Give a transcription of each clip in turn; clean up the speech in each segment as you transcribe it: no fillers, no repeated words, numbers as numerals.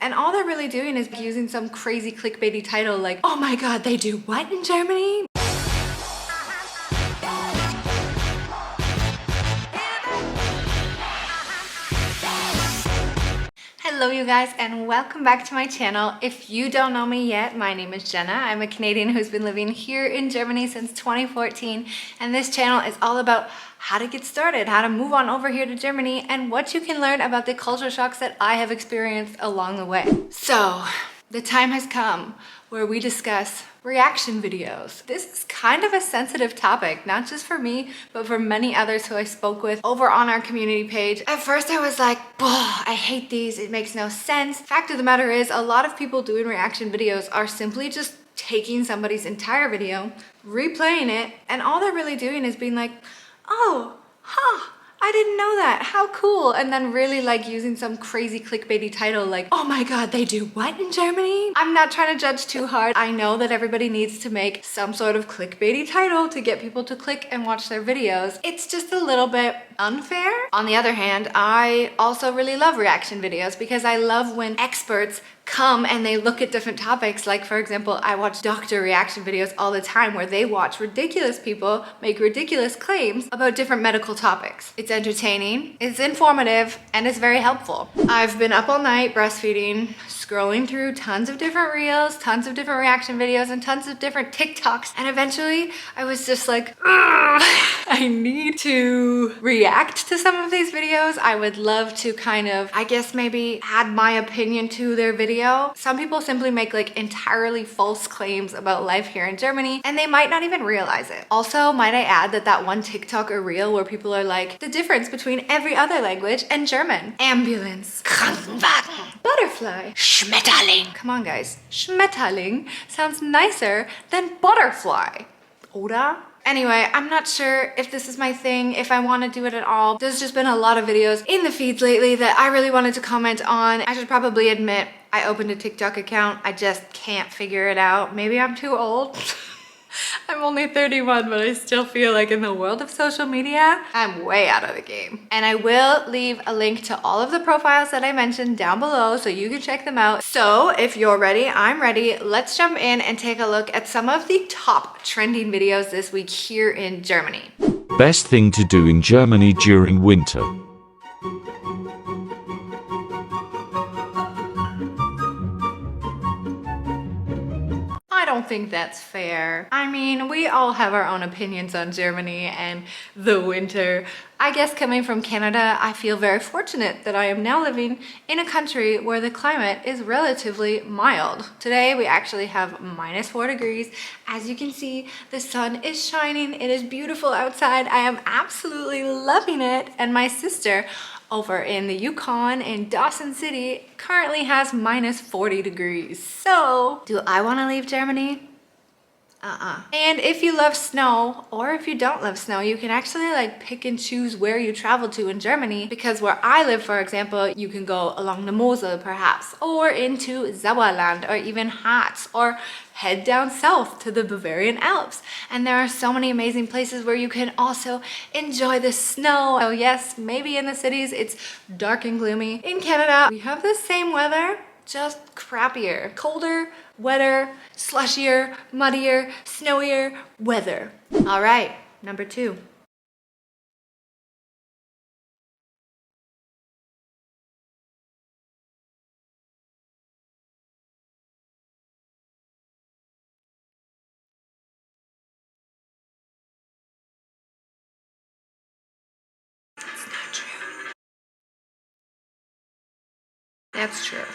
and all they're really doing is using some crazy clickbaity title like, oh my god, they do what in Germany? Hello you guys, and welcome back to my channel. If you don't know me yet, my name is Jenna. I'm a Canadian who's been living here in Germany since 2014, and this channel is all about how to get started, how to move on over here to Germany, and what you can learn about the culture shocks that I have experienced along the way. So, the time has come where we discuss reaction videos. This is kind of a sensitive topic, not just for me, but for many others who I spoke with over on our community page. At first I was like, I hate these, it makes no sense. Fact of the matter is, a lot of people doing reaction videos are simply just taking somebody's entire video, replaying it, and all they're really doing is being like, oh, huh, I didn't know that, how cool, and then really like using some crazy clickbaity title like, oh my god, they do what in Germany? I'm not trying to judge too hard. I know that everybody needs to make some sort of clickbaity title to get people to click and watch their videos. It's just a little bit unfair. On the other hand, I also really love reaction videos because I love when experts come and they look at different topics. Like, for example, I watch doctor reaction videos all the time where they watch ridiculous people make ridiculous claims about different medical topics. It's entertaining, it's informative, and it's very helpful. I've been up all night breastfeeding, scrolling through tons of different reels, tons of different reaction videos, and tons of different TikToks, and eventually I was just like, I need to react to some of these videos. I would love to kind of, I guess, maybe add my opinion to their video. Some people simply make like entirely false claims about life here in Germany, and they might not even realize it. Also, might I add that one TikTok or reel where people are like, the difference between every other language and German. Ambulance, Krankenwagen, butterfly, Schmetterling. Come on guys, Schmetterling sounds nicer than butterfly. Oder? Anyway, I'm not sure if this is my thing, if I want to do it at all. There's just been a lot of videos in the feeds lately that I really wanted to comment on. I should probably admit, I opened a TikTok account. I just can't figure it out. Maybe I'm too old. I'm only 31, but I still feel like in the world of social media, I'm way out of the game. And I will leave a link to all of the profiles that I mentioned down below so you can check them out. So if you're ready, I'm ready. Let's jump in and take a look at some of the top trending videos this week here in Germany. Best thing to do in Germany during winter. I don't think that's fair. I mean, we all have our own opinions on Germany and the winter. I guess coming from Canada, I feel very fortunate that I am now living in a country where the climate is relatively mild. Today, we actually have -4 degrees. As you can see, the sun is shining. It is beautiful outside. I am absolutely loving it. And my sister over in the Yukon in Dawson City currently has -40 degrees. So, do I want to leave Germany? And if you love snow, or if you don't love snow, you can actually like pick and choose where you travel to in Germany, because where I live, for example, you can go along the Mosel perhaps, or into Sauerland, or even Harz, or head down south to the Bavarian Alps. And there are so many amazing places where you can also enjoy the snow. Oh yes, maybe in the cities it's dark and gloomy. In Canada, we have the same weather, just crappier. Colder, wetter, slushier, muddier, snowier weather. All right, number 2. That's not true. That's true.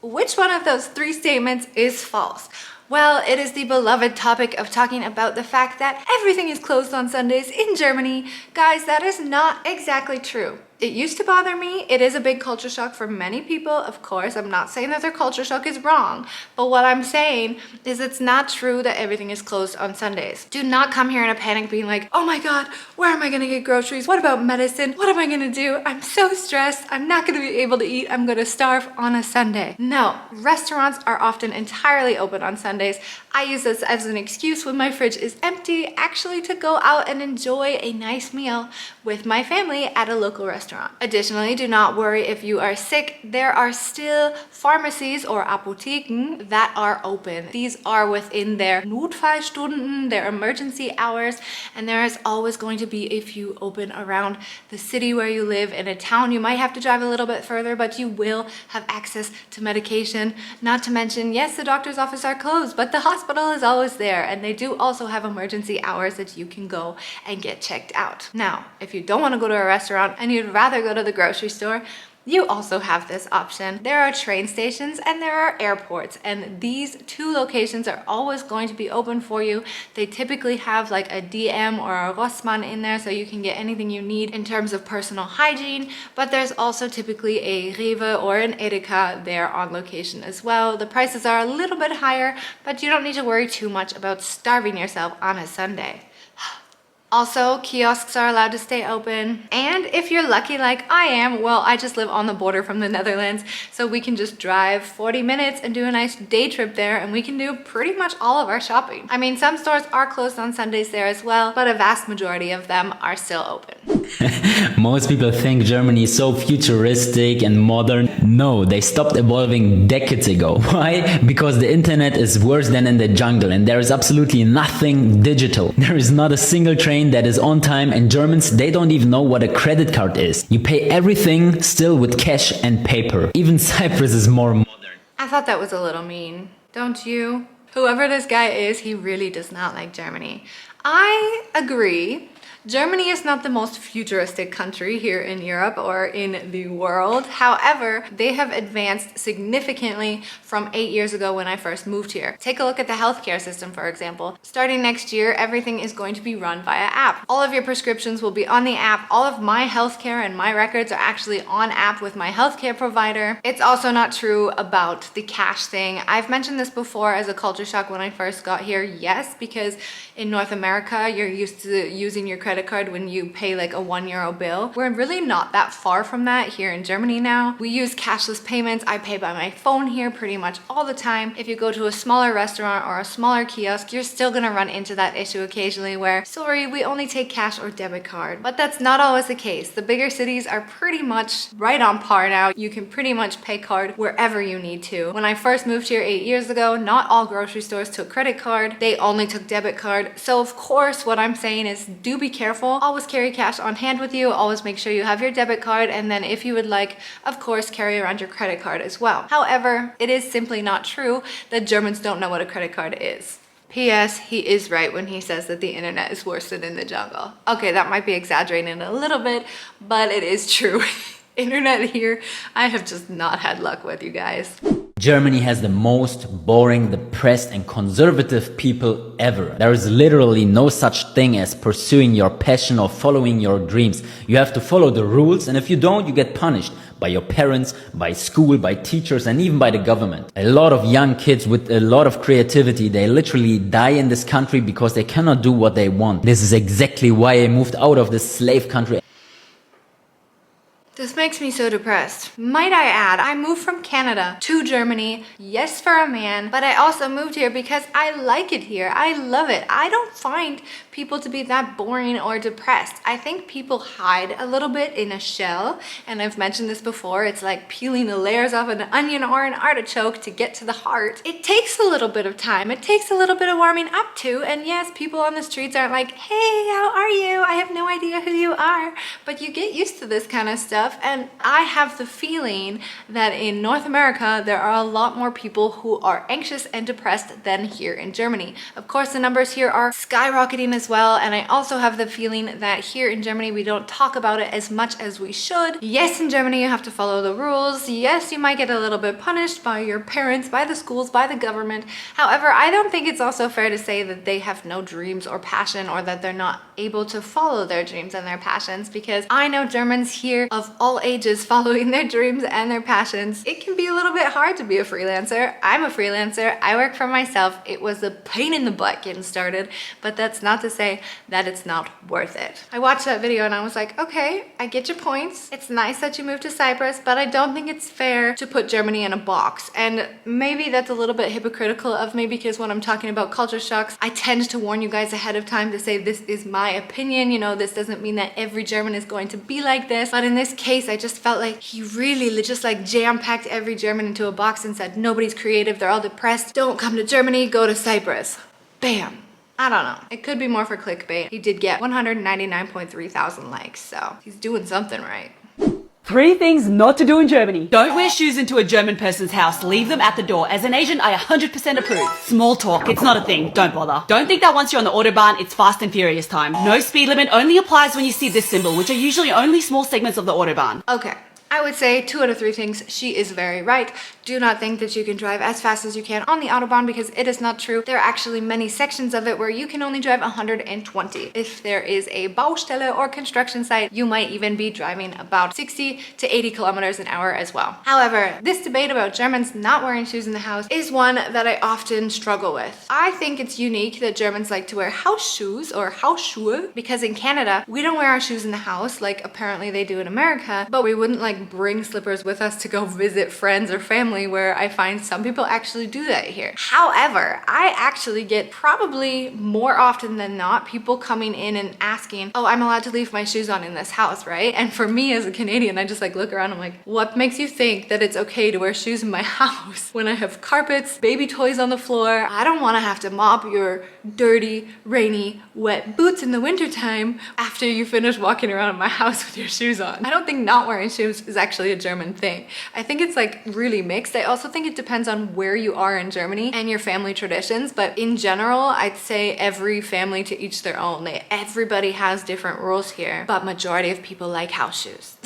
Which one of those 3 statements is false? Well, it is the beloved topic of talking about the fact that everything is closed on Sundays in Germany. Guys, that is not exactly true. It used to bother me. It is a big culture shock for many people, of course. I'm not saying that their culture shock is wrong, but what I'm saying is it's not true that everything is closed on Sundays. Do not come here in a panic being like, oh my god, where am I gonna get groceries? What about medicine? What am I gonna do? I'm so stressed. I'm not gonna be able to eat. I'm gonna starve on a Sunday. No, restaurants are often entirely open on Sundays. Sundays. I use this as an excuse when my fridge is empty, actually to go out and enjoy a nice meal with my family at a local restaurant. Additionally, do not worry if you are sick. There are still pharmacies or Apotheken that are open. These are within their Notfallstunden, their emergency hours, and there is always going to be a few open around the city where you live. In a town, you might have to drive a little bit further, but you will have access to medication. Not to mention, yes, the doctor's office are closed, but the hospital is always there, and they do also have emergency hours that you can go and get checked out. Now, if you don't want to go to a restaurant and you'd rather go to the grocery store, you also have this option. There are train stations and there are airports, and these two locations are always going to be open for you. They typically have like a DM or a Rossmann in there, so you can get anything you need in terms of personal hygiene, but there's also typically a Rewe or an Edeka there on location as well. The prices are a little bit higher, but you don't need to worry too much about starving yourself on a Sunday. Also, kiosks are allowed to stay open. And if you're lucky like I am, well, I just live on the border from the Netherlands, so we can just drive 40 minutes and do a nice day trip there, and we can do pretty much all of our shopping. I mean, some stores are closed on Sundays there as well, but a vast majority of them are still open. Most people think Germany is so futuristic and modern. No, they stopped evolving decades ago. Why? Because the internet is worse than in the jungle, and there is absolutely nothing digital. There is not a single train that is on time, and Germans, they don't even know what a credit card is. You pay everything still with cash and paper. Even Cyprus is more modern. I thought that was a little mean, don't you? Whoever this guy is, he really does not like Germany. I agree. Germany is not the most futuristic country here in Europe or in the world. However, they have advanced significantly from 8 years ago when I first moved here. Take a look at the healthcare system, for example. Starting next year, everything is going to be run via app. All of your prescriptions will be on the app. All of my healthcare and my records are actually on app with my healthcare provider. It's also not true about the cash thing. I've mentioned this before as a culture shock when I first got here. Yes, because in North America, you're used to using your credit card when you pay like a €1 bill. We're really not that far from that here in Germany now. We use cashless payments. I pay by my phone here pretty much all the time. If you go to a smaller restaurant or a smaller kiosk, you're still gonna run into that issue occasionally where, sorry, we only take cash or debit card. But that's not always the case. The bigger cities are pretty much right on par now. You can pretty much pay card wherever you need to. When I first moved here 8 years ago, not all grocery stores took credit card. They only took debit card. So of course, what I'm saying is do be careful. Always carry cash on hand with you. Always make sure you have your debit card. And then if you would like, of course, carry around your credit card as well. However, it is simply not true that Germans don't know what a credit card is. P.S. He is right when he says that the internet is worse than in the jungle. Okay, that might be exaggerating a little bit, but it is true. Internet here, I have just not had luck with, you guys. Germany has the most boring, depressed and conservative people ever. There is literally no such thing as pursuing your passion or following your dreams. You have to follow the rules, and if you don't, you get punished by your parents, by school, by teachers, and even by the government. A lot of young kids with a lot of creativity, they literally die in this country because they cannot do what they want. This is exactly why I moved out of this slave country. This makes me so depressed. Might I add, I moved from Canada to Germany, yes, for a man, but I also moved here because I like it here. I love it. I don't find people to be that boring or depressed. I think people hide a little bit in a shell, and I've mentioned this before. It's like peeling the layers off an onion or an artichoke to get to the heart. It takes a little bit of time. It takes a little bit of warming up to, and yes, people on the streets aren't like, hey, how are you? I have no idea who you are, but you get used to this kind of stuff. And I have the feeling that in North America, there are a lot more people who are anxious and depressed than here in Germany. Of course, the numbers here are skyrocketing as well. And I also have the feeling that here in Germany, we don't talk about it as much as we should. Yes, in Germany, you have to follow the rules. Yes, you might get a little bit punished by your parents, by the schools, by the government. However, I don't think it's also fair to say that they have no dreams or passion, or that they're not able to follow their dreams and their passions, because I know Germans here of of all ages following their dreams and their passions. It can be a little bit hard to be a freelancer. I'm a freelancer. I work for myself. It was a pain in the butt getting started, but that's not to say that it's not worth it. I watched that video and I was like, okay, I get your points. It's nice that you moved to Cyprus, but I don't think it's fair to put Germany in a box. And maybe that's a little bit hypocritical of me, because when I'm talking about culture shocks, I tend to warn you guys ahead of time to say this is my opinion. You know, this doesn't mean that every German is going to be like this. But in this case, I just felt like he really just like jam-packed every German into a box and said, nobody's creative, they're all depressed, don't come to Germany, go to Cyprus. Bam. I don't know. It could be more for clickbait. He did get 199.3 thousand likes, so he's doing something right. 3 things not to do in Germany. Don't wear shoes into a German person's house. Leave them at the door. As an Asian, I 100% approve. Small talk, it's not a thing. Don't bother. Don't think that once you're on the Autobahn, it's fast and furious time. No speed limit only applies when you see this symbol, which are usually only small segments of the Autobahn. Okay. I would say 2 out of 3 things, she is very right. Do not think that you can drive as fast as you can on the Autobahn, because it is not true. There are actually many sections of it where you can only drive 120. If there is a Baustelle or construction site, you might even be driving about 60 to 80 kilometers an hour as well. However, this debate about Germans not wearing shoes in the house is one that I often struggle with. I think it's unique that Germans like to wear house shoes or Hausschuhe, because in Canada, we don't wear our shoes in the house like apparently they do in America, but we wouldn't like bring slippers with us to go visit friends or family, where I find some people actually do that here. However, I actually get probably more often than not people coming in and asking, oh, I'm allowed to leave my shoes on in this house, right? And for me as a Canadian, I just like look around, I'm like, what makes you think that it's okay to wear shoes in my house when I have carpets, baby toys on the floor? I don't want to have to mop your dirty, rainy, wet boots in the wintertime after you finish walking around in my house with your shoes on. I don't think not wearing shoes is actually a German thing. I think it's like really mixed. I also think it depends on where you are in Germany and your family traditions, but in general, I'd say every family to each their own. Everybody has different rules here, but majority of people like house shoes.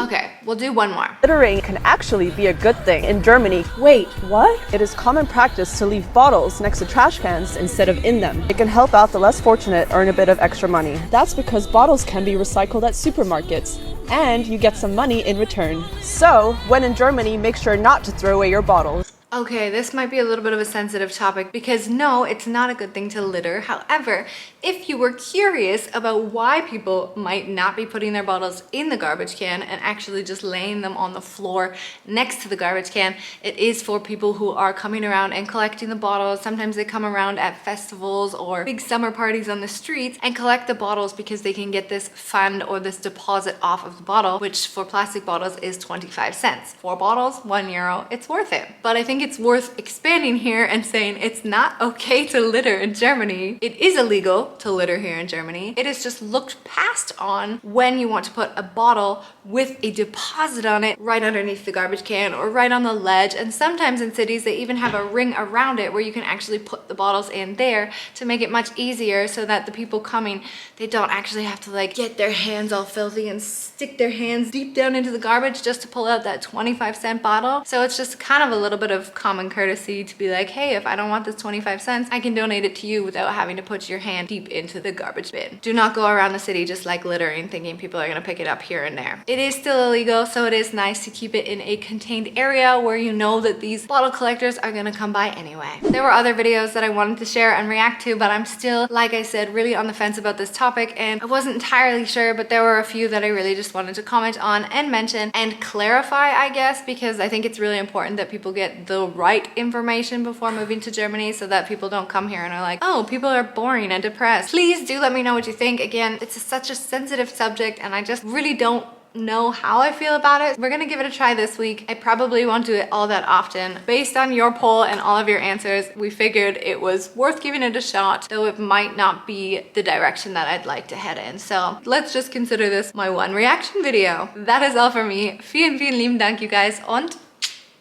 Okay, we'll do one more. Littering can actually be a good thing in Germany. Wait, what? It is common practice to leave bottles next to trash cans instead of in them. It can help out the less fortunate earn a bit of extra money. That's because bottles can be recycled at supermarkets, and you get some money in return. So, when in Germany, make sure not to throw away your bottles. Okay, this might be a little bit of a sensitive topic, because no, it's not a good thing to litter. However, if you were curious about why people might not be putting their bottles in the garbage can and actually just laying them on the floor next to the garbage can, it is for people who are coming around and collecting the bottles. Sometimes they come around at festivals or big summer parties on the streets and collect the bottles because they can get this fund or this deposit off of the bottle, which for plastic bottles is 25 cents. 4 bottles, €1. It's worth it. But I think it's worth expanding here and saying it's not okay to litter in Germany. It is illegal to litter here in Germany. It is just looked past on when you want to put a bottle with a deposit on it right underneath the garbage can or right on the ledge. And sometimes in cities they even have a ring around it where you can actually put the bottles in there to make it much easier, so that the people coming, they don't actually have to like get their hands all filthy and stick their hands deep down into the garbage just to pull out that 25-cent bottle. So it's just kind of a little bit of common courtesy to be like, hey, if I don't want this 25 cents, I can donate it to you without having to put your hand deep into the garbage bin. Do not go around the city just like littering, thinking people are gonna pick it up here and there. It is still illegal, so it is nice to keep it in a contained area where you know that these bottle collectors are gonna come by anyway. There were other videos that I wanted to share and react to, but I'm still, like I said, really on the fence about this topic, and I wasn't entirely sure, but there were a few that I really just wanted to comment on and mention and clarify, I guess, because I think it's really important that people get the right information before moving to Germany, so that people don't come here and are like, oh, people are boring and depressed. Please do let me know what you think. Again, it's such a sensitive subject and I just really don't know how I feel about it. We're gonna give it a try this week. I probably won't do it all that often. Based on your poll and all of your answers, we figured it was worth giving it a shot, though it might not be the direction that I'd like to head in. So let's just consider this my one reaction video. That is all for me. Vielen, vielen lieben Dank, you guys, und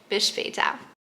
bis später.